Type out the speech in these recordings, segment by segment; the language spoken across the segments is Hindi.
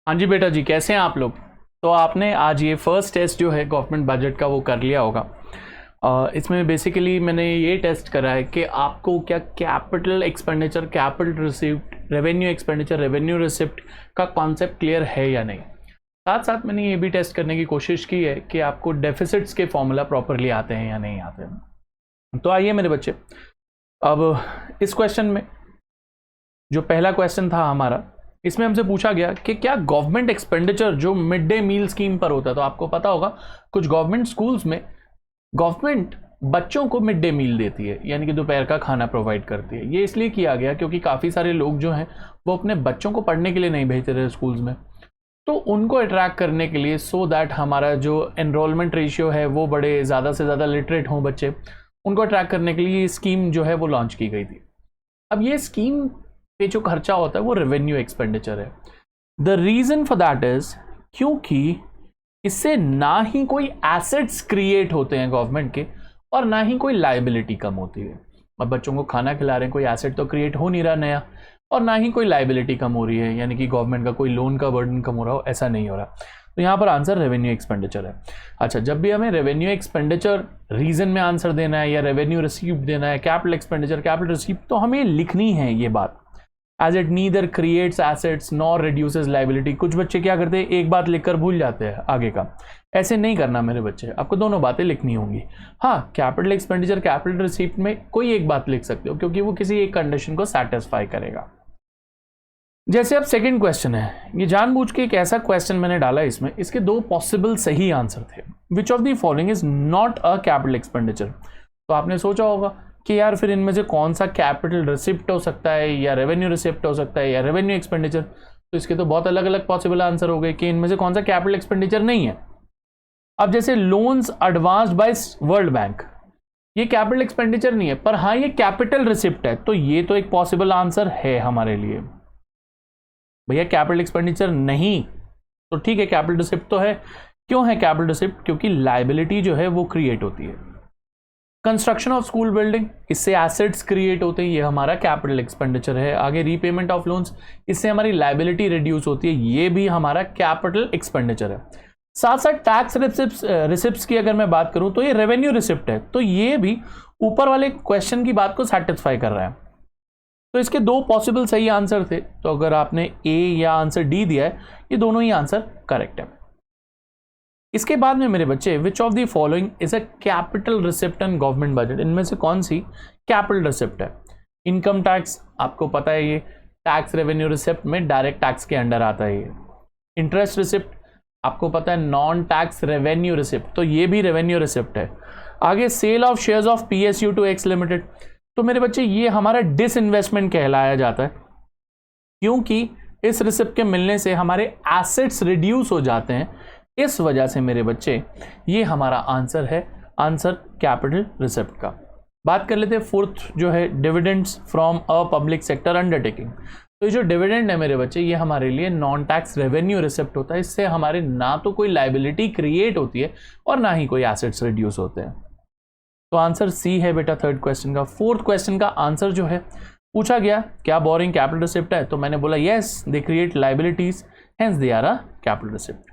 हाँ जी बेटा जी, कैसे हैं आप लोग। तो आपने आज ये फर्स्ट टेस्ट जो है गवर्नमेंट बजट का वो कर लिया होगा। इसमें बेसिकली मैंने ये टेस्ट करा है कि आपको क्या capital expenditure, capital receipt, revenue expenditure, revenue receipt का कॉन्सेप्ट क्लियर है या नहीं। साथ साथ मैंने ये भी टेस्ट करने की कोशिश की है कि आपको डेफिसिट्स के फॉर्मूला प्रॉपरली आते हैं या नहीं आते हैं। तो आइए मेरे बच्चे, अब इस क्वेश्चन में जो पहला क्वेश्चन था हमारा, इसमें हमसे पूछा गया कि क्या गवर्नमेंट एक्सपेंडिचर जो मिड डे मील स्कीम पर होता है, तो आपको पता होगा कुछ गवर्नमेंट स्कूल्स में गवर्नमेंट बच्चों को मिड डे मील देती है, यानी कि दोपहर का खाना प्रोवाइड करती है। ये इसलिए किया गया क्योंकि काफ़ी सारे लोग जो हैं वो अपने बच्चों को पढ़ने के लिए नहीं भेजते रहे स्कूल्स में, तो उनको अट्रैक्ट करने के लिए, सो दैट हमारा जो एनरोलमेंट रेशियो है वो बड़े ज़्यादा से ज़्यादा लिटरेट हों बच्चे, उनको अट्रैक्ट करने के लिए ये स्कीम जो है वो लॉन्च की गई थी। अब ये स्कीम पे जो खर्चा होता है वो रेवेन्यू एक्सपेंडिचर है। The reason for that is क्योंकि इससे ना ही कोई एसेट्स क्रिएट होते हैं गवर्नमेंट के और ना ही कोई लाइबिलिटी कम होती है। अब बच्चों को खाना खिला रहे हैं, कोई एसेट तो क्रिएट हो नहीं रहा नया, और ना ही कोई लाइबिलिटी कम हो रही है, यानी कि गवर्नमेंट का कोई लोन का बर्डन कम हो रहा हो, ऐसा नहीं हो रहा। तो यहाँ पर आंसर रेवेन्यू एक्सपेंडिचर है। अच्छा, जब भी हमें रेवेन्यू एक्सपेंडिचर रीजन में आंसर देना है या रेवेन्यू रिसीव्ड देना है, कैपिटल एक्सपेंडिचर, कैपिटल रिसीव्ड, तो हमें लिखनी है ये बात, as it neither creates assets nor reduces liability. कुछ बच्चे क्या करते हैं, एक बात लिखकर भूल जाते हैं आगे का। ऐसे नहीं करना मेरे बच्चे, आपको दोनों बातें लिखनी होंगी। हाँ, कैपिटल एक्सपेंडिचर, कैपिटल रिसीप्ट में कोई एक बात लिख सकते हो क्योंकि वो किसी एक कंडीशन को सेटिस्फाई करेगा। जैसे अब सेकंड क्वेश्चन है, ये जानबूझ के एक ऐसा क्वेश्चन मैंने डाला इसमें, इसके दो पॉसिबल सही आंसर थे। विच of the following is not a capital expenditure. तो आपने सोचा होगा कि यार फिर इनमें से कौन सा कैपिटल रिसिप्ट हो सकता है या रेवेन्यू रिसिप्ट हो सकता है या रेवेन्यू एक्सपेंडिचर। तो इसके तो बहुत अलग अलग पॉसिबल आंसर हो गए कि इनमें से कौन सा कैपिटल एक्सपेंडिचर नहीं है। अब जैसे loans advanced by world bank, ये कैपिटल एक्सपेंडिचर नहीं है, पर हाँ ये कैपिटल रिसिप्ट है, तो ये तो एक पॉसिबल आंसर है हमारे लिए। भैया कैपिटल एक्सपेंडिचर नहीं, तो ठीक है, कैपिटल रिसिप्ट तो है। क्यों है कैपिटल रिसिप्ट? क्योंकि लाइबिलिटी जो है वो क्रिएट होती है। कंस्ट्रक्शन ऑफ स्कूल बिल्डिंग, इससे एसेट्स क्रिएट होते हैं, ये हमारा कैपिटल एक्सपेंडिचर है। आगे रीपेमेंट ऑफ लोन्स, इससे हमारी लाइबिलिटी रिड्यूस होती है, ये भी हमारा कैपिटल एक्सपेंडिचर है। साथ साथ टैक्स रिसिप्ट्स की अगर मैं बात करूं तो ये रेवेन्यू रिसिप्ट है, तो ये भी ऊपर वाले क्वेश्चन की बात को सेटिस्फाई कर रहा है। तो इसके दो पॉसिबल सही आंसर थे, तो अगर आपने ए या आंसर डी दिया है, ये दोनों ही आंसर करेक्ट है। इसके बाद में मेरे बच्चे, विच of the following is a capital receipt in government budget, इनमें से कौन सी कैपिटल रिसिप्ट है? इनकम टैक्स, आपको पता है ये टैक्स रेवेन्यू रिसिप्ट में डायरेक्ट टैक्स के अंडर आता है ये। इंटरेस्ट रिसिप्ट, आपको पता है नॉन टैक्स रेवेन्यू रिसिप्ट, तो ये भी रेवेन्यू रिसिप्ट है। आगे sale of shares of PSU to X limited, तो मेरे बच्चे ये हमारा डिसइन्वेस्टमेंट कहलाया जाता है, क्योंकि इस रिसिप्ट के मिलने से हमारे एसेट्स रिड्यूस हो जाते हैं। इस वजह से मेरे बच्चे ये हमारा आंसर है, आंसर कैपिटल रिसिप्ट का। बात कर लेते हैं फोर्थ जो है, dividends from a public sector undertaking. तो ये जो डिविडेंड है मेरे बच्चे, ये हमारे लिए नॉन टैक्स रेवेन्यू रिसिप्ट होता है। इससे हमारे ना तो कोई लाइबिलिटी क्रिएट होती है और ना ही कोई एसेट्स रिड्यूस होते हैं। तो आंसर सी है बेटा थर्ड क्वेश्चन का। फोर्थ क्वेश्चन का आंसर जो है, पूछा गया क्या बोरिंग कैपिटल रिसिप्ट है, तो मैंने बोला yes, they create liabilities, hence they are a capital receipt.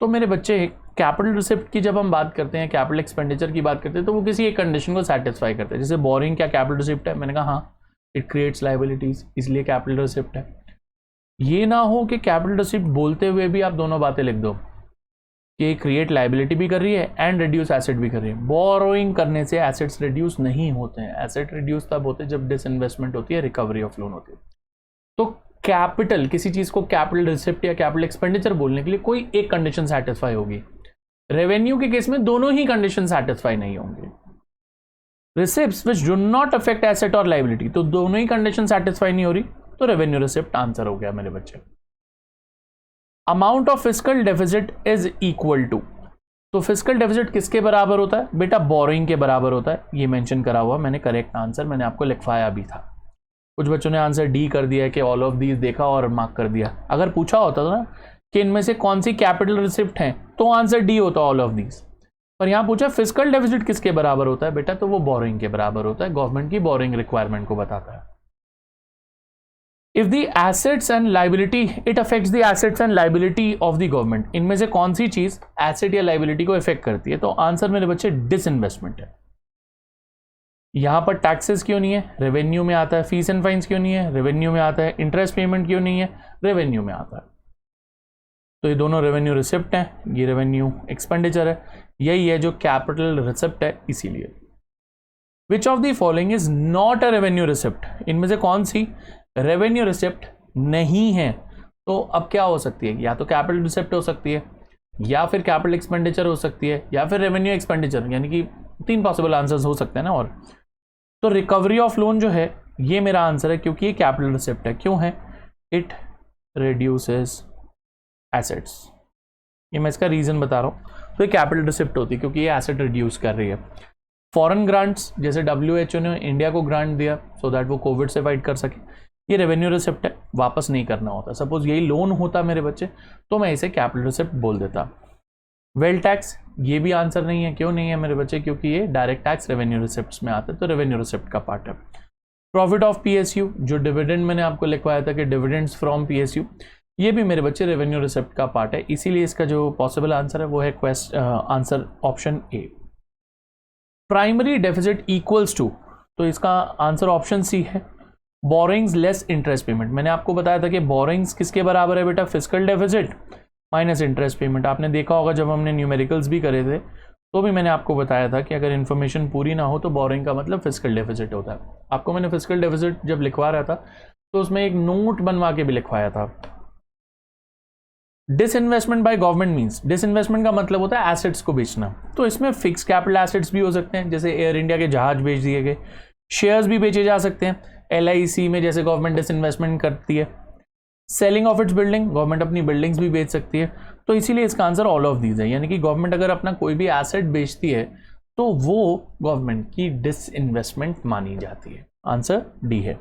तो मेरे बच्चे, कैपिटल रिसिप्ट की जब हम बात करते हैं, कैपिटल एक्सपेंडिचर की बात करते हैं, तो वो किसी एक कंडीशन को सेटिस्फाई करते हैं। जैसे बोरिंग क्या कैपिटल रिसिप्ट है? मैंने कहा हाँ, इट क्रिएट्स लाइबिलिटीज, इसलिए कैपिटल रिसिप्ट है। ये ना हो कि कैपिटल रिसिप्ट बोलते हुए भी आप दोनों बातें लिख दो कि क्रिएट लाइबिलिटी भी कर रही है एंड रिड्यूस एसेट भी कर रही है। बोरोइंग करने से एसेट्स रिड्यूस नहीं होते हैं, एसेट रिड्यूस तब होते हैं जब डिसइन्वेस्टमेंट होती है, रिकवरी ऑफ लोन होती है। तो कैपिटल, किसी चीज को कैपिटल रिसिप्ट या कैपिटल एक्सपेंडिचर बोलने के लिए कोई एक कंडीशन सेटिस्फाई होगी। रेवेन्यू के केस में दोनों ही कंडीशन सेटिस्फाई नहीं होंगे। Receipts which do not affect asset और लाइबिलिटी, तो दोनों ही कंडीशन सेटिस्फाई नहीं हो रही, तो रेवेन्यू रिसिप्ट आंसर हो गया मेरे बच्चे। Amount of fiscal deficit is equal to, तो फिस्कल डेफिसिट किसके बराबर होता है बेटा? बोरोइंग के बराबर होता है। ये मेंशन करा हुआ मैंने, करेक्ट आंसर मैंने आपको लिखवाया भी था। कुछ बच्चों ने आंसर डी कर दिया है कि ऑल ऑफ दीज देखा और मार्क कर दिया। अगर पूछा होता था ना कि इनमें से कौन सी कैपिटल रिसिप्ट है, तो आंसर डी होता ऑल ऑफ दीज। पर यहाँ पूछा फिस्कल डेफिसिट किसके बराबर होता है बेटा, तो वो बोरिंग के बराबर होता है, गवर्नमेंट की बोरिंग रिक्वायरमेंट को बताता है। If the assets and liability, it affects the assets and liability of the government, इनमें से कौन सी चीज एसेट या लाइबिलिटी को इफेक्ट करती है? तो आंसर मेरे बच्चे डिसइन्वेस्टमेंट है। यहां पर टैक्सेस क्यों नहीं है? रेवेन्यू में आता है। फीस एंड फाइन्स क्यों नहीं है? रेवेन्यू में आता है। इंटरेस्ट पेमेंट क्यों नहीं है? रेवेन्यू में आता है। तो ये दोनों रेवेन्यू रिसिप्ट हैं, ये रेवेन्यू एक्सपेंडिचर है, यही है जो कैपिटल रिसिप्ट है। इसीलिए विच of the following is not a revenue receipt, इनमें से कौन सी रेवेन्यू रिसिप्ट नहीं है? तो अब क्या हो सकती है? या तो कैपिटल रिसिप्ट हो सकती है, या फिर कैपिटल एक्सपेंडिचर हो सकती है, या फिर रेवेन्यू एक्सपेंडिचर, यानी कि 3 पॉसिबल आंसर्स हो सकते हैं ना। और तो रिकवरी ऑफ लोन जो है ये मेरा आंसर है, क्योंकि ये कैपिटल रिसिप्ट है। क्यों है? इट रिड्यूसेस एसेट्स, ये मैं इसका रीजन बता रहा हूँ। तो ये कैपिटल रिसिप्ट होती है क्योंकि ये एसेट रिड्यूस कर रही है। फॉरेन ग्रांट्स, जैसे WHO ने इंडिया को ग्रांट दिया सो दैट वो कोविड से फाइट कर सके, ये रेवेन्यू रिसिप्ट है, वापस नहीं करना होता। सपोज यही लोन होता मेरे बच्चे तो मैं इसे कैपिटल रिसिप्ट बोल देता। वेल टैक्स, ये भी आंसर नहीं है। क्यों नहीं है मेरे बच्चे? क्योंकि ये डायरेक्ट टैक्स रेवेन्यू रिसिप्ट्स में आता है, तो रेवेन्यू रिसिप्ट का पार्ट है। प्रॉफिट ऑफ PSU, जो डिविडेंड मैंने आपको लिखवाया था कि डिविडेंड्स फ्रॉम PSU, ये भी मेरे बच्चे रेवेन्यू रिसिप्ट का पार्ट है। इसीलिए इसका जो पॉसिबल आंसर है वो है answer option A. Primary deficit equals to, तो इसका आंसर ऑप्शन सी है, बोरिंग्स लेस इंटरेस्ट पेमेंट। मैंने आपको बताया था कि बोरिंग्स किसके बराबर है बेटा? Fiscal deficit minus interest payment. आपने देखा होगा जब हमने न्यूमेरिकल्स भी करे थे तो भी मैंने आपको बताया था कि अगर इन्फॉर्मेशन पूरी ना हो तो बोरिंग का मतलब फिस्कल डेफिसिट होता है। आपको मैंने फिस्कल डेफिसिट जब लिखवा रहा था तो उसमें एक नोट बनवा के भी लिखवाया था। Disinvestment by government means, disinvestment का मतलब होता है एसेट्स को बेचना। तो इसमें फिक्स कैपिटल एसेट्स भी हो सकते हैं, जैसे एयर इंडिया के जहाज बेच दिए गए, शेयर्स भी बेचे जा सकते हैं। LIC में जैसे गवर्नमेंट डिसइन्वेस्टमेंट करती है। Selling of its building, government अपनी बिल्डिंग्स भी बेच सकती है। तो इसीलिए इसका आंसर ऑल ऑफ दीज है, यानी कि गवर्नमेंट अगर अपना कोई भी एसेट बेचती है तो वो गवर्नमेंट की डिसइन्वेस्टमेंट मानी जाती है। आंसर डी है।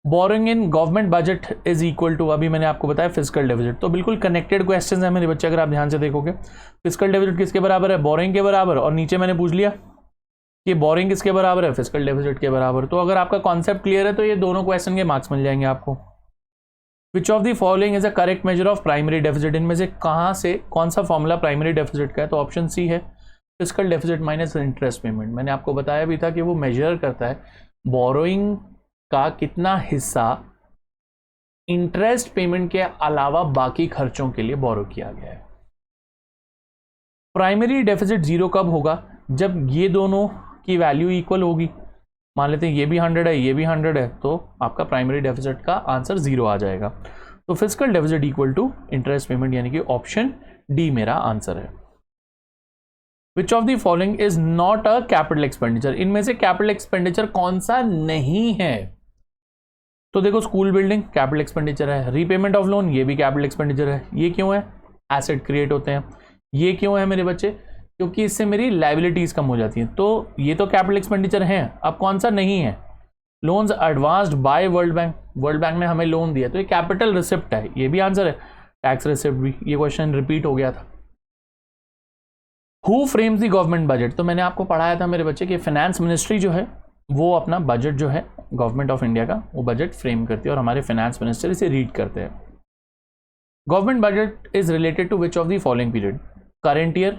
Borrowing in government budget is equal to, अभी मैंने आपको बताया फिस्कल डेफिसिट। तो बिल्कुल कनेक्टेड क्वेश्चन है मेरे बच्चे, अगर आप ध्यान से देखोगे। फिस्कल डेफिसिट किसके बराबर है? बोरिंग के बराबर। और नीचे मैंने पूछ लिया कि बोरिंग किसके बराबर है? फिस्कल डेफिसिट के बराबर। तो अगर आपका कॉन्सेप्ट क्लियर है तो ये दोनों क्वेश्चन के मार्क्स मिल जाएंगे आपको। विच of the following is a correct measure of primary deficit, इनमें से कहाँ से कौन सा फॉर्मूला प्राइमरी डेफिसिट का है? तो ऑप्शन सी है, fiscal deficit minus interest payment. मैंने आपको बताया भी था कि वो मेजर करता है बोरोइंग का कितना हिस्सा इंटरेस्ट पेमेंट के अलावा बाकी खर्चों के लिए बोरो किया गया है। प्राइमरी डेफिसिट जीरो कब होगा? जब ये दोनों की वैल्यू इक्वल होगी। मान लेते हैं ये भी 100 है, ये भी 100 है, तो आपका प्राइमरी डेफिसिट का आंसर 0 आ जाएगा। तो fiscal deficit equal to interest payment, यानी कि ऑप्शन डी मेरा आंसर है। Which of the following is not a capital expenditure, इनमें से कैपिटल एक्सपेंडिचर कौन सा नहीं है? तो देखो, स्कूल बिल्डिंग कैपिटल एक्सपेंडिचर है, रीपेमेंट ऑफ लोन ये भी कैपिटल एक्सपेंडिचर है। ये क्यों है? एसेट क्रिएट होते हैं। ये क्यों है मेरे बच्चे? क्योंकि इससे मेरी लाइबिलिटीज कम हो जाती हैं। तो ये तो कैपिटल एक्सपेंडिचर हैं। अब कौन सा नहीं है? Loans advanced by world bank, world bank ने हमें लोन दिया तो ये कैपिटल रिसिप्ट है, ये भी आंसर है। टैक्स रिसिप्ट भी, ये क्वेश्चन रिपीट हो गया था। Who frames the government budget, तो मैंने आपको पढ़ाया था मेरे बच्चे कि फाइनेंस मिनिस्ट्री जो है वो अपना बजट जो है गवर्नमेंट ऑफ इंडिया का वो बजट फ्रेम करती है और हमारे फाइनेंस मिनिस्टर इसे रीड करते हैं। Government budget is related to which of the following period? Current year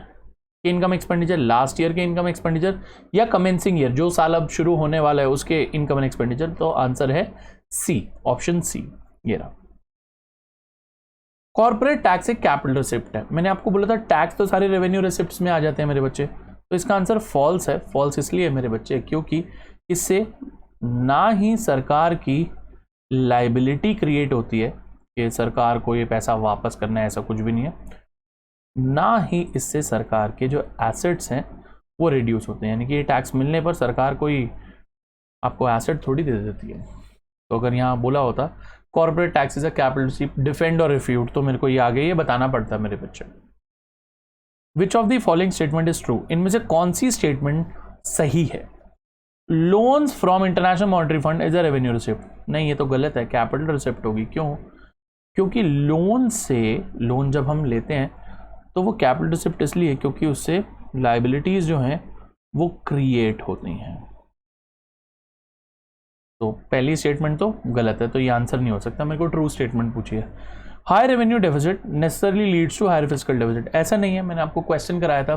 के इनकम एक्सपेंडिचर, लास्ट ईयर के इनकम एक्सपेंडिचर, या कमेंसिंग ईयर जो साल अब शुरू होने वाला है उसके इनकम एंड एक्सपेंडिचर। तो आंसर है सी, ऑप्शन सी ये रहा। कॉर्पोरेट टैक्स एक कैपिटल रिसिप्ट है। मैंने आपको बोला था टैक्स तो सारे रेवेन्यू रिसिप्ट्स में आ जाते हैं मेरे बच्चे, तो इसका आंसर फॉल्स है। फॉल्स इसलिए मेरे बच्चे क्योंकि इससे ना ही सरकार की लाइबिलिटी क्रिएट होती है कि सरकार को ये पैसा वापस करना है, ऐसा कुछ भी नहीं है, ना ही इससे सरकार के जो एसेट्स हैं वो रिड्यूस होते हैं। यानी कि ये टैक्स मिलने पर सरकार कोई आपको एसेट थोड़ी दे देती है। तो अगर यहाँ बोला होता corporate tax is a capital receipt, defend और रिफ्यूट, तो मेरे को ये आगे ये बताना पड़ता है मेरे बच्चे। विच of the following statement is true, इनमें से कौन सी स्टेटमेंट सही है? Loans from international monetary fund is a revenue receipt, नहीं ये तो गलत है, कैपिटल रिसिप्ट होगी। क्यों? क्योंकि लोन से, लोन जब हम लेते हैं तो वो कैपिटल रिसिप्ट इसलिए क्योंकि उससे लाइबिलिटीज जो हैं वो क्रिएट होती हैं। तो पहली स्टेटमेंट तो गलत है, तो ये आंसर नहीं हो सकता। मेरे को ट्रू स्टेटमेंट पूछिए। High revenue deficit necessarily leads to higher fiscal deficit, ऐसा नहीं है। मैंने आपको क्वेश्चन कराया था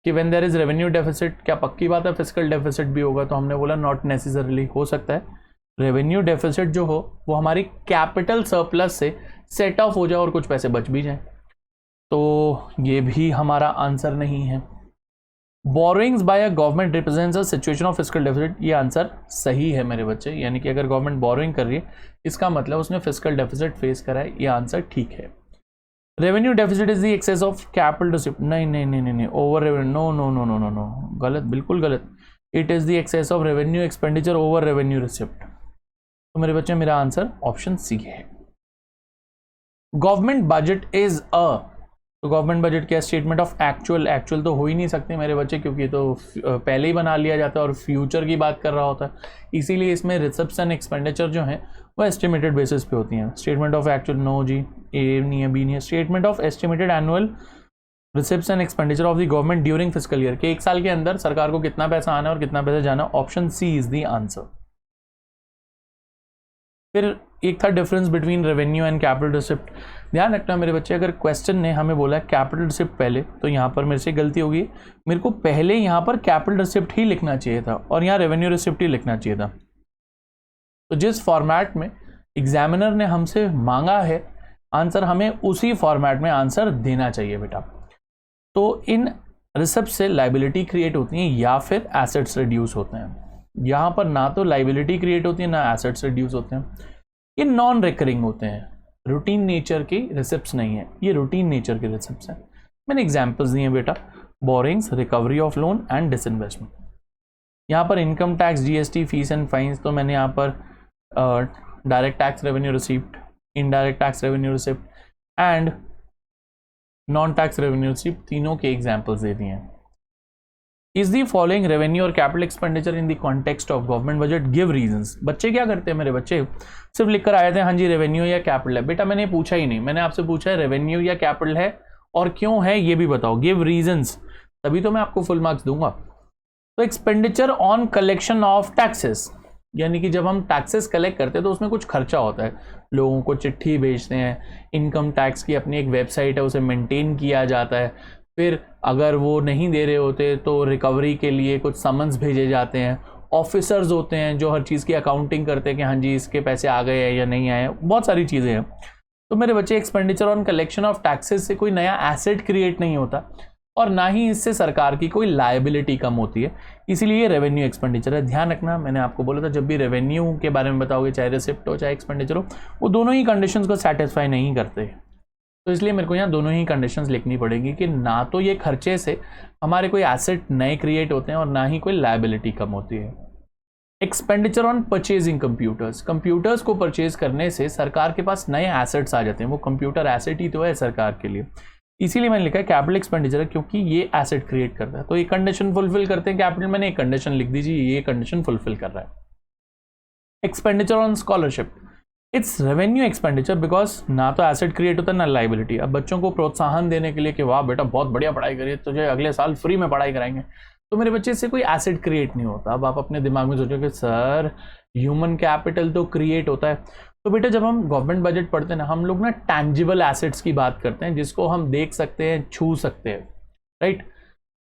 कि when there is revenue deficit, क्या पक्की बात है फिजिकल डेफिसिट भी होगा? तो हमने बोला नॉट नेसेसरली, हो सकता है रेवेन्यू डेफिसिट जो हो वो हमारी कैपिटल सरप्लस से सेट ऑफ हो जाए और कुछ पैसे बच भी जाए, तो ये भी हमारा आंसर नहीं है। Borrowings by a government represents a situation of fiscal deficit, ये आंसर सही है मेरे बच्चे। यानी कि अगर गवर्नमेंट बोरोइंग कर रही है इसका मतलब उसने फिजिकल डेफिसिट फेस करा है, ये आंसर ठीक है। Revenue deficit is the excess of capital receipt, नहीं नहीं नहीं नहीं, over revenue, no no no no no no, गलत, बिल्कुल गलत। It is the excess of revenue expenditure over revenue receipt. तो मेरे बच्चे मेरा आंसर ऑप्शन सी है। गवर्नमेंट बजट इज अ, तो गवर्नमेंट बजट क्या? Statement of actual. एक्चुअल तो हो ही नहीं सकते मेरे बच्चे, क्योंकि तो पहले ही बना लिया जाता है और फ्यूचर की बात कर रहा होता है, इसीलिए इसमें रिसिप्ट्स एंड एक्सपेंडिचर जो है वो एस्टिमेटेड बेसिस पे होती हैं। स्टेटमेंट ऑफ एक्चुअल, नो जी, ए नहीं है, बी नहीं है। Statement of estimated annual receipts and expenditure of the government during physical year, के एक साल के अंदर सरकार को कितना पैसा आना है और कितना पैसा जाना, option C is the answer. फिर एक था difference between revenue and capital receipt. ध्यान रखना मेरे बच्चे, अगर क्वेश्चन ने हमें बोला कैपिटल रिसिप्ट पहले, तो यहाँ पर मेरे से गलती होगी, मेरे को पहले यहाँ पर कैपिटल रिसिप्ट ही लिखना चाहिए था और यहाँ रेवेन्यू रिसिप्ट ही लिखना चाहिए था। तो जिस फॉर्मेट में एग्जामिनर ने हमसे मांगा है आंसर, हमें उसी फॉर्मेट में आंसर देना चाहिए बेटा। तो इन रिसिप्ट से लाइबिलिटी क्रिएट होती है या फिर एसेट्स रिड्यूस होते हैं। यहाँ पर ना तो लाइबिलिटी क्रिएट होती है ना एसेट्स रिड्यूस होते हैं। ये नॉन रिकरिंग होते हैं, रूटीन नेचर की रिसिप्ट्स नहीं है, ये रूटीन नेचर के रिसिप्ट्स हैं। मैंने एग्जांपल्स दिए बेटा, borrowings, recovery of loan and disinvestment. यहाँ पर income tax, GST, fees and fines, तो मैंने यहाँ पर direct tax revenue receipt, indirect tax revenue receipt and non tax revenue receipt, तीनों के एग्जाम्पल्स दे दिए हैं। इज दी फॉलोइंग रेवेन्यू और capital expenditure in the context of government budget, give reasons. बच्चे क्या करते हैं मेरे बच्चे, सिर्फ लिख कर आए थे हाँ जी रेवेन्यू या कैपिटल है। बेटा मैंने पूछा ही नहीं, मैंने आपसे पूछा है रेवेन्यू या कैपिटल है और क्यों है ये भी बताओ, गिव रीजंस, तभी तो मैं आपको फुल मार्क्स दूंगा। तो expenditure on collection of taxes, यानी कि जब हम टैक्सेस कलेक्ट करते हैं तो उसमें कुछ खर्चा होता है, लोगों को चिट्ठी भेजते हैं, इनकम टैक्स की अपनी एक वेबसाइट है उसे मेंटेन किया जाता है, फिर अगर वो नहीं दे रहे होते तो रिकवरी के लिए कुछ समन्स भेजे जाते हैं, ऑफिसर्स होते हैं जो हर चीज़ की अकाउंटिंग करते हैं कि हाँ जी इसके पैसे आ गए हैं या नहीं आए, बहुत सारी चीज़ें हैं। तो मेरे बच्चे expenditure on collection of taxes से कोई नया एसेट क्रिएट नहीं होता और ना ही इससे सरकार की कोई लायबिलिटी कम होती है, इसीलिए रेवेन्यू एक्सपेंडिचर है। ध्यान रखना, मैंने आपको बोला था जब भी रेवेन्यू के बारे में बताओगे, चाहे रिसिप्ट हो चाहे एक्सपेंडिचर हो, वो दोनों ही कंडीशंस को सेटिस्फाई नहीं करते, तो इसलिए मेरे को यहाँ दोनों ही कंडीशंस लिखनी पड़ेगी कि ना तो ये खर्चे से हमारे कोई एसेट नए क्रिएट होते हैं और ना ही कोई लायबिलिटी कम होती है। Expenditure on purchasing computers, computers को परचेज करने से सरकार के पास नए एसेट्स आ जाते हैं, वो कंप्यूटर एसेट ही तो है सरकार के लिए, इसीलिए मैंने लिखा है कैपिटल एक्सपेंडिचर, क्योंकि ये एसेट क्रिएट करता है। तो ये कंडीशन फुलफिल करते हैं कैपिटल, मैंने एक कंडीशन लिख दीजिए, ये कंडीशन फुलफिल कर रहा है। Expenditure on scholarship, it's revenue expenditure because ना तो एसेट क्रिएट होता है ना लाइबिलिटी। अब बच्चों को प्रोत्साहन देने के लिए कि वाह बेटा बहुत बढ़िया पढ़ाई करिए, तुझे अगले साल फ्री में पढ़ाई कराएंगे, तो मेरे बच्चे से कोई एसेट क्रिएट नहीं होता। अब आप अपने दिमाग में सोचो कि सर ह्यूमन कैपिटल तो क्रिएट होता है, तो बेटा जब हम गवर्नमेंट बजट पढ़ते हैं ना, हम लोग ना टैंजिबल एसेट्स की बात करते हैं जिसको हम देख सकते हैं, छू सकते हैं, राइट।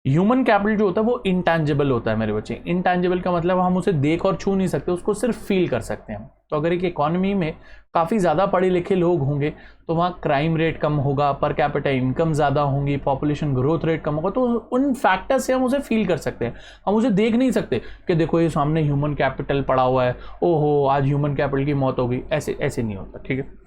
ह्यूमन कैपिटल जो होता है वो इंटैंजिबल होता है मेरे बच्चे। इंटैंजिबल का मतलब हम उसे देख और छू नहीं सकते, उसको सिर्फ फील कर सकते हैं। तो अगर एक इकोनॉमी में काफ़ी ज़्यादा पढ़े लिखे लोग होंगे तो वहाँ क्राइम रेट कम होगा, पर कैपिटा इनकम ज़्यादा होंगी, पॉपुलेशन ग्रोथ रेट कम होगा, तो उन फैक्टर से हम उसे फील कर सकते हैं। हम उसे देख नहीं सकते कि देखो ये सामने ह्यूमन कैपिटल पड़ा हुआ है, ओहो आज ह्यूमन कैपिटल की मौत हो गई, ऐसे ऐसे नहीं होता, ठीक है।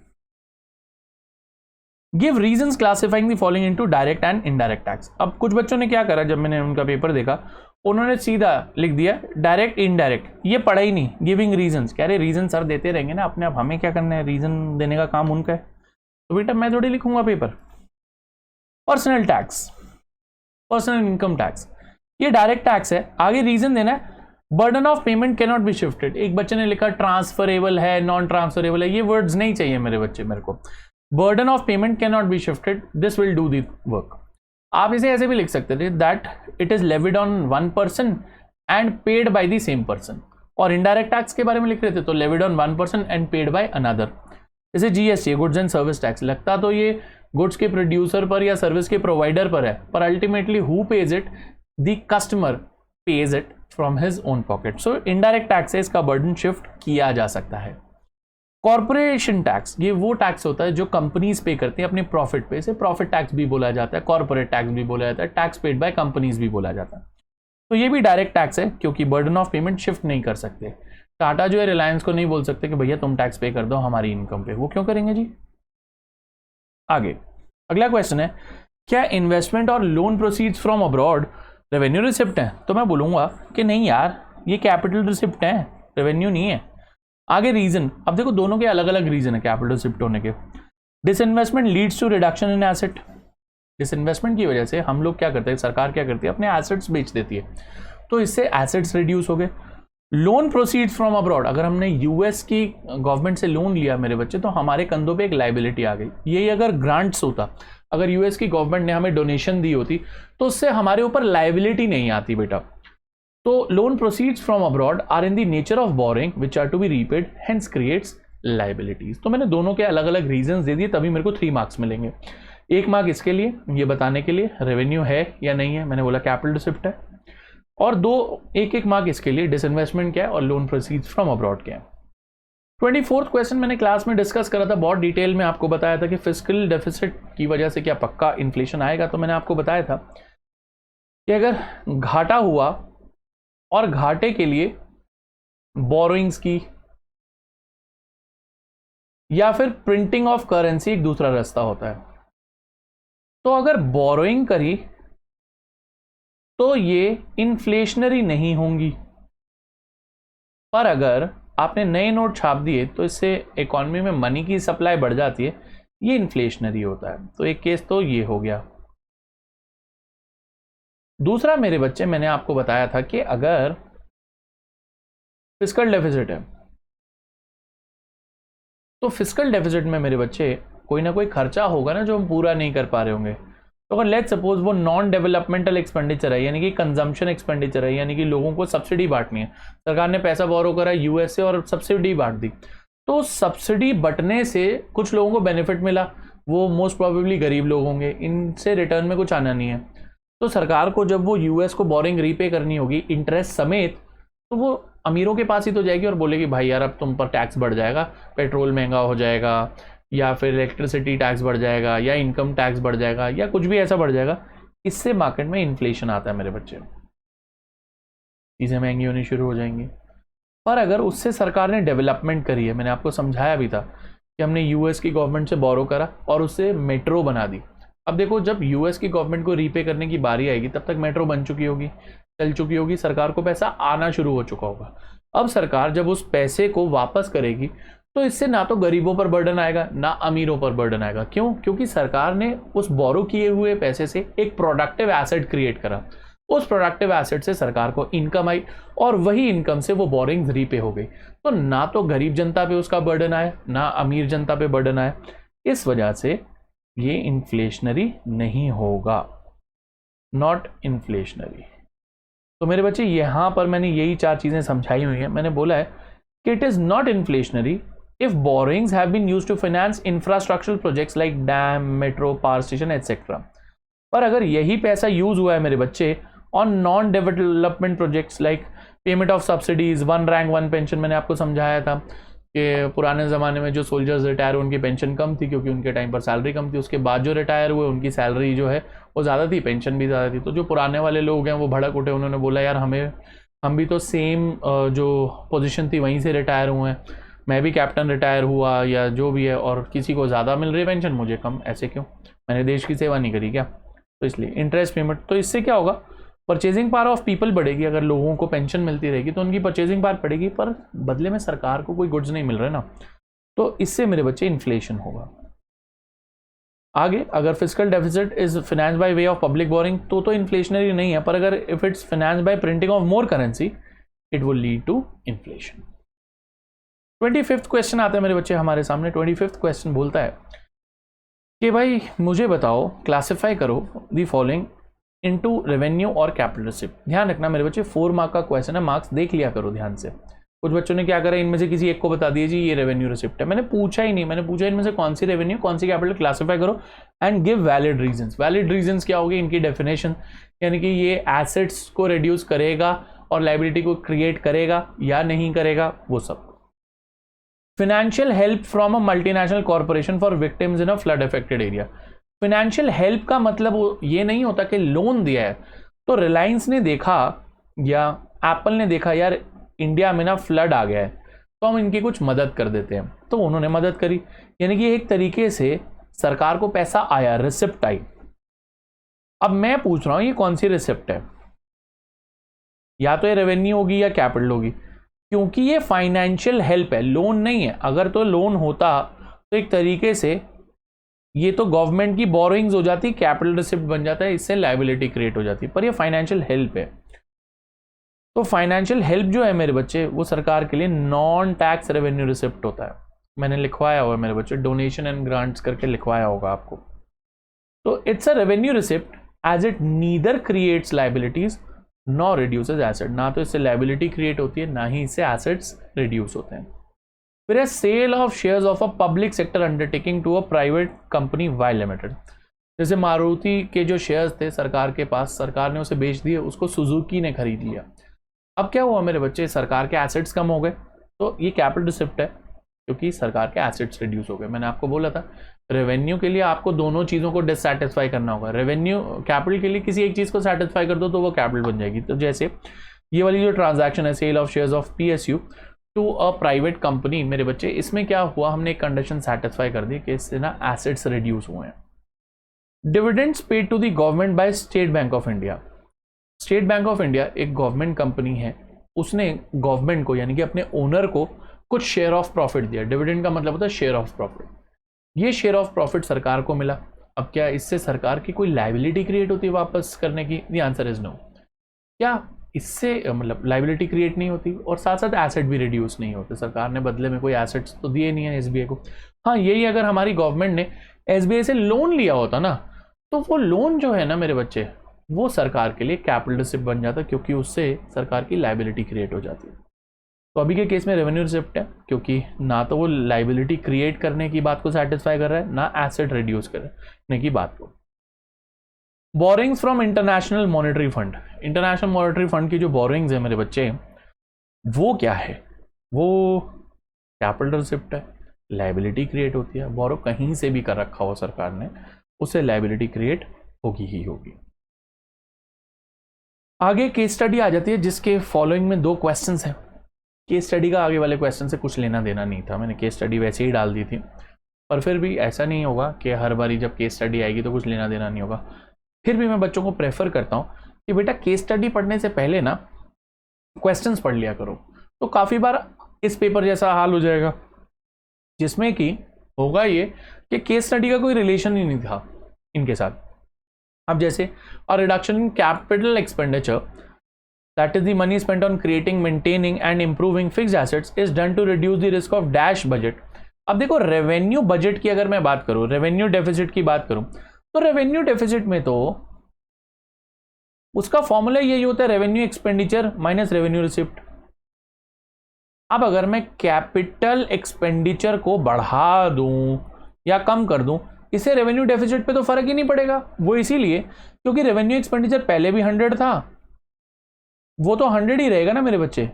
Give reasons classifying the following into direct and indirect tax. अब कुछ बच्चों ने क्या करा, जब मैंने उनका पेपर देखा उन्होंने सीधा लिख दिया डायरेक्ट इनडायरेक्ट, ये पढ़ा ही नहीं, गिविंग रीजंस। कह रहे रीजन सर देते रहेंगे ना अपने आप, हमें क्या करना है, रीजन देने का काम उनका है, तो बेटा मैं थोड़ी लिखूंगा paper. Personal tax, personal income tax, ये डायरेक्ट टैक्स है, आगे रीजन देना है। Burden of payment can not be shifted, एक बच्चे ने लिखा ट्रांसफरेबल है, नॉन ट्रांसफरेबल है, ये वर्ड्स नहीं चाहिए मेरे बच्चे मेरे को। Burden of payment can not be shifted, this will do the work. आप इसे ऐसे भी लिख सकते थे that it is levied on one person and paid by the same person. और इनडायरेक्ट टैक्स के बारे में लिख रहे थे तो levied on 1% and paid by another. जैसे GST, goods and service tax, लगता तो ये गुड्स के प्रोड्यूसर पर या सर्विस के प्रोवाइडर पर है, पर ultimately who page it, the customer page it from his own pocket. So indirect tax से इसका बर्डन शिफ्ट किया जा सकता है। कॉर्पोरेशन टैक्स, ये वो टैक्स होता है जो कंपनीज पे करती हैं अपने प्रॉफिट पे, इसे प्रॉफिट टैक्स भी बोला जाता है, कॉर्पोरेट टैक्स भी बोला जाता है, टैक्स पेड बाय कंपनीज भी बोला जाता है। तो ये भी डायरेक्ट टैक्स है, क्योंकि बर्डन ऑफ पेमेंट शिफ्ट नहीं कर सकते। टाटा जो है रिलायंस को नहीं बोल सकते कि भैया तुम टैक्स पे कर दो हमारी इनकम पे, वो क्यों करेंगे जी। आगे अगला क्वेश्चन है, क्या इन्वेस्टमेंट और loan proceeds from abroad revenue receipt है? तो मैं बोलूंगा कि नहीं यार, ये कैपिटल रिसिप्ट है, रेवेन्यू नहीं है। आगे रीजन, अब देखो दोनों के अलग अलग रीजन है कैपिटल रिसिप्ट होने के। Disinvestment leads to reduction in asset, disinvestment की वजह से हम लोग क्या करते हैं, सरकार क्या करती है, अपने एसेट्स बेच देती है, तो इससे एसेट्स रिड्यूस हो गए। लोन प्रोसीड्स फ्रॉम अब्रॉड, अगर हमने यूएस की गवर्नमेंट से लोन लिया मेरे बच्चे, तो हमारे कंधों पे एक लाइबिलिटी आ गई। यही अगर ग्रांट्स होता, अगर यूएस की गवर्नमेंट ने हमें डोनेशन दी होती, तो उससे हमारे ऊपर लाइबिलिटी नहीं आती बेटा। तो loan proceeds from abroad are in the nature of borrowing which are to be repaid, hence creates liabilities. तो मैंने दोनों के अलग अलग रीजंस दे दिए, तभी मेरे को 3 मार्क्स मिलेंगे। 1 मार्क इसके लिए, ये बताने के लिए रेवेन्यू है या नहीं है, मैंने बोला कैपिटल रिसिप्ट है, और 1 मार्क इसके लिए डिसइन्वेस्टमेंट क्या है और लोन प्रोसीड्स फ्रॉम अब्रॉड क्या है। 24th क्वेश्चन मैंने क्लास में डिस्कस करा था, बहुत डिटेल में आपको बताया था कि फिस्कल डेफिसिट की वजह से क्या पक्का इन्फ्लेशन आएगा। तो मैंने आपको बताया था कि अगर घाटा हुआ और घाटे के लिए बोरोइंग्स की या फिर प्रिंटिंग ऑफ करेंसी एक दूसरा रास्ता होता है। तो अगर बोरोइंग करी तो ये इन्फ्लेशनरी नहीं होंगी, पर अगर आपने नए नोट छाप दिए तो इससे इकोनॉमी में मनी की सप्लाई बढ़ जाती है, ये इन्फ्लेशनरी होता है। तो एक केस तो ये हो गया। दूसरा मेरे बच्चे, मैंने आपको बताया था कि अगर फिस्कल डेफिसिट है, तो फिस्कल डेफिसिट में मेरे बच्चे कोई ना कोई खर्चा होगा ना जो हम पूरा नहीं कर पा रहे होंगे। तो अगर लेट्स सपोज वो नॉन डेवलपमेंटल एक्सपेंडिचर है, यानी कि कंजम्पशन एक्सपेंडिचर है, यानी कि लोगों को सब्सिडी बांटनी है, सरकार ने पैसा बोरो करा यूएस से और सब्सिडी बांट दी, तो सब्सिडी बंटने से कुछ लोगों को बेनिफिट मिला, वो मोस्ट प्रोबेबली गरीब लोग होंगे, इनसे रिटर्न में कुछ आना नहीं है। तो सरकार को जब वो यूएस को बोरिंग रीपे करनी होगी इंटरेस्ट समेत, तो वो अमीरों के पास ही तो जाएगी और बोलेगी भाई यार अब तुम पर टैक्स बढ़ जाएगा, पेट्रोल महंगा हो जाएगा, या फिर इलेक्ट्रिसिटी टैक्स बढ़ जाएगा, या इनकम टैक्स बढ़ जाएगा, या कुछ भी ऐसा बढ़ जाएगा। इससे मार्केट में इन्फ्लेशन आता है मेरे बच्चे, चीज़ें महंगी होनी शुरू हो जाएंगी। पर अगर उससे सरकार ने डेवलपमेंट करी है, मैंने आपको समझाया भी था कि हमने यूएस की गवर्नमेंट से बोरो करा और उससे मेट्रो बना दी। अब देखो जब यूएस की गवर्नमेंट को रीपे करने की बारी आएगी तब तक मेट्रो बन चुकी होगी, चल चुकी होगी, सरकार को पैसा आना शुरू हो चुका होगा। अब सरकार जब उस पैसे को वापस करेगी तो इससे ना तो गरीबों पर बर्डन आएगा ना अमीरों पर बर्डन आएगा। क्यों? क्योंकि सरकार ने उस बोरो किए हुए पैसे से एक प्रोडक्टिव एसेट क्रिएट करा, उस प्रोडक्टिव एसेट से सरकार को इनकम आई और वही इनकम से वो बोरिंग रीपे हो गई। तो ना तो गरीब जनता पे उसका बर्डन आया ना अमीर जनता पे बर्डन आया, इस वजह से ये इन्फ्लेशनरी नहीं होगा, नॉट इन्फ्लेशनरी। तो मेरे बच्चे यहां पर मैंने यही 4 चीजें समझाई हुई हैं। मैंने बोला है कि it is not inflationary if borrowings have been used to finance infrastructural projects like dam, metro, power station etc. पर अगर यही पैसा यूज हुआ है मेरे बच्चे on non development projects like payment of subsidies, 1 rank 1 pension, मैंने आपको समझाया था कि पुराने ज़माने में जो सोल्जर्स रिटायर हुए उनकी पेंशन कम थी क्योंकि उनके टाइम पर सैलरी कम थी, उसके बाद जो रिटायर हुए उनकी सैलरी जो है वो ज़्यादा थी, पेंशन भी ज़्यादा थी। तो जो पुराने वाले लोग हैं वो भड़क उठे, उन्होंने बोला यार हम भी तो सेम जो पोजीशन थी वहीं से रिटायर हुए हैं, मैं भी कैप्टन रिटायर हुआ या जो भी है, और किसी को ज़्यादा मिल रही है पेंशन, मुझे कम, ऐसे क्यों? मैंने देश की सेवा नहीं करी क्या? तो इसलिए इंटरेस्ट पेमेंट, तो इससे क्या होगा, परचेजिंग पावर ऑफ पीपल बढ़ेगी। अगर लोगों को पेंशन मिलती रहेगी तो उनकी परचेजिंग पावर बढ़ेगी, पर बदले में सरकार को कोई गुड्स नहीं मिल रहे ना, तो इससे मेरे बच्चे इन्फ्लेशन होगा। आगे अगर fiscal deficit is finance by way of public borrowing तो इन्फ्लेशनरी नहीं है, पर अगर if it's finance by printing of more currency it will lead to inflation. 25th question आता है मेरे बच्चे हमारे सामने। 25th क्वेश्चन बोलता है कि भाई मुझे बताओ, क्लासिफाई करो दी फॉलोइंग इनटू रेवेन्यू और कैपिटल रिसिप्ट। ध्यान रखना मेरे बच्चे 4 मार्क का क्वेश्चन है, मार्क्स देख लिया करो ध्यान से। कुछ बच्चों ने क्या करा, इनमें से किसी एक को बता दिया जी ये रेवेन्यू रिसिप्ट है। मैंने पूछा ही नहीं, मैंने पूछा इनमें से कौन सी रेवेन्यू, कौन सी कैपिटल, क्लासिफाई करो and give valid reasons. Valid reasons क्या होगी, इनकी डेफिनेशन, यानी कि ये एसेट्स को रिड्यूस करेगा और लाइबिलिटी को क्रिएट करेगा या नहीं करेगा, वो सब। Financial help from a multinational corporation for victims in a flood affected area. Financial help का मतलब ये नहीं होता कि लोन दिया है तो रिलायंस ने देखा या एप्पल ने देखा यार इंडिया में ना फ्लड आ गया है तो हम इनकी कुछ मदद कर देते हैं, तो उन्होंने मदद करी, यानी कि एक तरीके से सरकार को पैसा आया, रिसिप्ट आई। अब मैं पूछ रहा हूं ये कौन सी रिसिप्ट है, या तो ये रेवेन्यू होगी या कैपिटल होगी, क्योंकि ये फाइनेंशियल हेल्प है, लोन नहीं है। अगर तो लोन होता तो एक तरीके से ये तो गवर्नमेंट की बोरोइंग्स हो जाती, कैपिटल रिसिप्ट बन जाता है, इससे लायबिलिटी क्रिएट हो जाती है, पर ये फाइनेंशियल हेल्प है। तो फाइनेंशियल हेल्प जो है मेरे बच्चे वो सरकार के लिए नॉन टैक्स रेवेन्यू रिसिप्ट होता है। मैंने लिखवाया हुआ है मेरे बच्चे, डोनेशन एंड ग्रांट्स करके लिखवाया होगा आपको। तो it's a revenue receipt as it neither creates liabilities nor reduces asset. ना तो इससे लायबिलिटी क्रिएट होती है, ना ही इससे एसेट्स रिड्यूस होते हैं। फिर है sale of shares of a public sector undertaking to a private company Y limited. जैसे मारुति के जो शेयर्स थे सरकार के पास, सरकार ने उसे बेच दिए, उसको सुजुकी ने खरीद लिया। अब क्या हुआ मेरे बच्चे, सरकार के एसेट्स कम हो गए, तो ये कैपिटल रिसिप्ट है क्योंकि सरकार के एसेट्स रिड्यूस हो गए। मैंने आपको बोला था रेवेन्यू के लिए आपको दोनों चीज़ों को डिससैटिस्फाई करना होगा। रेवेन्यू कैपिटल के लिए किसी एक चीज़ को सेटिस्फाई कर दो तो वो कैपिटल बन जाएगी। तो जैसे ये वाली जो ट्रांजैक्शन है sale of shares of PSU to a private company, मेरे बच्चे इसमें क्या हुआ, हमने एक कंडीशन सेटिस्फाई कर दी कि इससे ना एसेट्स रिड्यूस हुए हैं। Dividends paid to the government by State Bank of India. State Bank of India एक गवर्नमेंट कंपनी है, उसने गवर्नमेंट को यानी कि अपने ओनर को कुछ शेयर ऑफ प्रॉफिट दिया। डिविडेंड का मतलब होता है शेयर ऑफ प्रॉफिट। ये शेयर ऑफ प्रॉफिट सरकार को मिला। अब क्या इससे सरकार की कोई लायबिलिटी क्रिएट होती है वापस करने की? The answer is no. क्या इससे मतलब लायबिलिटी क्रिएट नहीं होती और साथ साथ एसेट भी रिड्यूस नहीं होते? सरकार ने बदले में कोई एसेट्स तो दिए नहीं है SBI को। हाँ, यही अगर हमारी गवर्नमेंट ने SBI से लोन लिया होता ना, तो वो लोन जो है ना मेरे बच्चे, वो सरकार के लिए कैपिटल रिसिप्ट बन जाता, क्योंकि उससे सरकार की लायबिलिटी क्रिएट हो जाती है। तो अभी के केस में रेवेन्यू रिसिप्ट है, क्योंकि ना तो वो लायबिलिटी क्रिएट करने की बात को सेटिस्फाई कर रहा है, ना एसेट रिड्यूस करने की बात को। Borings from international monetary fund. International monetary fund की जो बोरिंग्स है मेरे बच्चे, वो क्या है? वो कैपिटल रिसिप्ट है, लायबिलिटी क्रिएट होती है। बोरो कहीं से भी कर रखा हो सरकार ने, उससे लायबिलिटी क्रिएट होगी ही होगी। आगे केस स्टडी आ जाती है, जिसके फॉलोइंग में 2 क्वेश्चंस हैं। केस स्टडी का आगे वाले क्वेश्चन से कुछ लेना देना नहीं था, मैंने केस स्टडी वैसे ही डाल दी थी, पर फिर भी ऐसा नहीं होगा कि हर बारी जब केस स्टडी आएगी तो कुछ लेना देना नहीं होगा। फिर भी मैं बच्चों को प्रेफर करता हूँ कि बेटा केस स्टडी पढ़ने से पहले ना क्वेश्चंस पढ़ लिया करो, तो काफ़ी बार इस पेपर जैसा हाल हो जाएगा जिसमें कि होगा ये कि केस स्टडी का कोई रिलेशन ही नहीं था इनके साथ। अब जैसे a reduction in capital expenditure that is the money spent on creating, maintaining and improving fixed assets is done to reduce the risk of dash budget. अब देखो रेवेन्यू बजट की अगर मैं बात करूं, रेवेन्यू डेफिसिट की बात करूं, तो रेवेन्यू डेफिसिट में तो उसका फॉर्मूला यही होता है revenue expenditure minus revenue receipt. अब अगर मैं कैपिटल एक्सपेंडिचर को बढ़ा दूं या कम कर दूं, इससे रेवेन्यू डेफिसिट पे तो फर्क ही नहीं पड़ेगा। वो इसीलिए क्योंकि रेवेन्यू एक्सपेंडिचर पहले भी 100 था, वो तो 100 ही रहेगा ना मेरे बच्चे।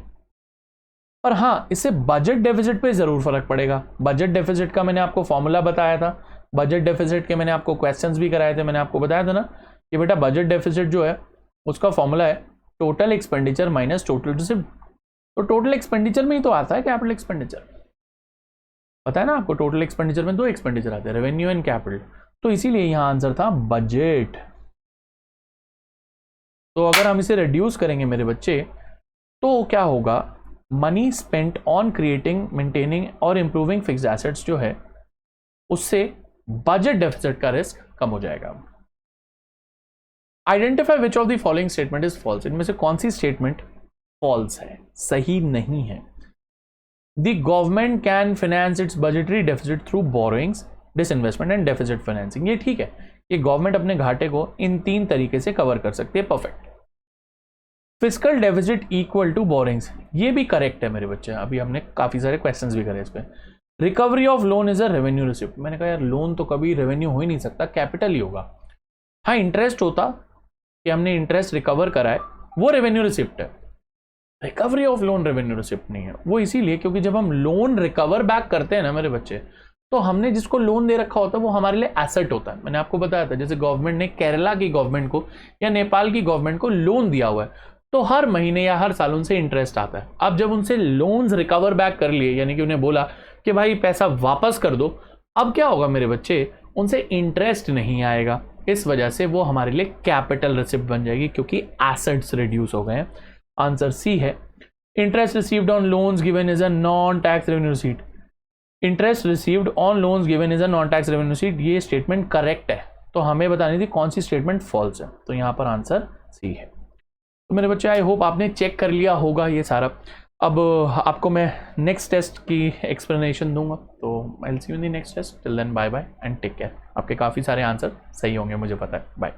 पर हाँ, इससे बजट डेफिसिट पे जरूर फर्क पड़ेगा। बजट डेफिसिट का मैंने आपको फॉर्मूला बताया था, बजट डेफिसिट के मैंने आपको क्वेश्चंस भी कराए थे। मैंने आपको बताया था ना कि बेटा बजट डेफिसिट जो है उसका फॉर्मूला है total expenditure minus total receipt. तो टोटल एक्सपेंडिचर में ही तो आता है कैपिटल एक्सपेंडिचर, पता है ना आपको। टोटल एक्सपेंडिचर में 2 एक्सपेंडिचर आते हैं, रेवेन्यू एंड कैपिटल, तो इसीलिए यहां आंसर था बजट। तो अगर हम इसे रिड्यूस करेंगे मेरे बच्चे, तो क्या होगा, money spent on creating, maintaining और इंप्रूविंग फिक्स्ड एसेट्स जो है, उससे बजट डेफिसिट का रिस्क कम हो जाएगा। Identify which of the following statement is false. इनमें से कौन सी स्टेटमेंट फॉल्स है, सही नहीं है? The government can finance its budgetary deficit through borrowings, disinvestment and deficit financing। ये ठीक है, ये गवर्नमेंट अपने घाटे को इन 3 तरीके से कवर कर सकती है, perfect. Fiscal deficit equal to borrowings, ये भी करेक्ट है मेरे बच्चे, अभी हमने काफ़ी सारे क्वेश्चंस भी करे इस पर। Recovery of loan is a revenue receipt, मैंने कहा यार लोन तो कभी रेवेन्यू हो ही नहीं सकता, कैपिटल ही होगा। हाँ इंटरेस्ट होता कि हमने इंटरेस्ट रिकवर करा है, वो रेवेन्यू रिसिप्ट है। Recovery of loan revenue receipt नहीं है, वो इसीलिए क्योंकि जब हम लोन रिकवर बैक करते हैं ना मेरे बच्चे, तो हमने जिसको लोन दे रखा होता है वो हमारे लिए एसेट होता है। मैंने आपको बताया था जैसे गवर्नमेंट ने केरला की गवर्नमेंट को या नेपाल की गवर्नमेंट को लोन दिया हुआ है, तो हर महीने या हर साल उनसे इंटरेस्ट आता है। अब जब उनसे लोन्स रिकवर बैक कर लिए, यानी कि उन्हें बोला कि भाई पैसा वापस कर दो, अब क्या होगा मेरे बच्चे, उनसे इंटरेस्ट नहीं आएगा, इस वजह से वो हमारे लिए कैपिटल रिसिप्ट बन जाएगी क्योंकि एसेट्स रिड्यूस हो गए हैं। आंसर सी है। Interest received on loans given is a non tax revenue receipt, interest received on loans given is a non tax revenue receipt, ये स्टेटमेंट करेक्ट है, तो हमें बतानी थी कौन सी स्टेटमेंट फॉल्स है, तो यहाँ पर आंसर सी है। तो मेरे बच्चे आई होप आपने चेक कर लिया होगा ये सारा। अब आपको मैं नेक्स्ट टेस्ट की एक्सप्लेनेशन दूंगा, तो I will see you in the next test. Till then bye bye and take care. आपके काफ़ी सारे आंसर सही होंगे मुझे पता है। बाय।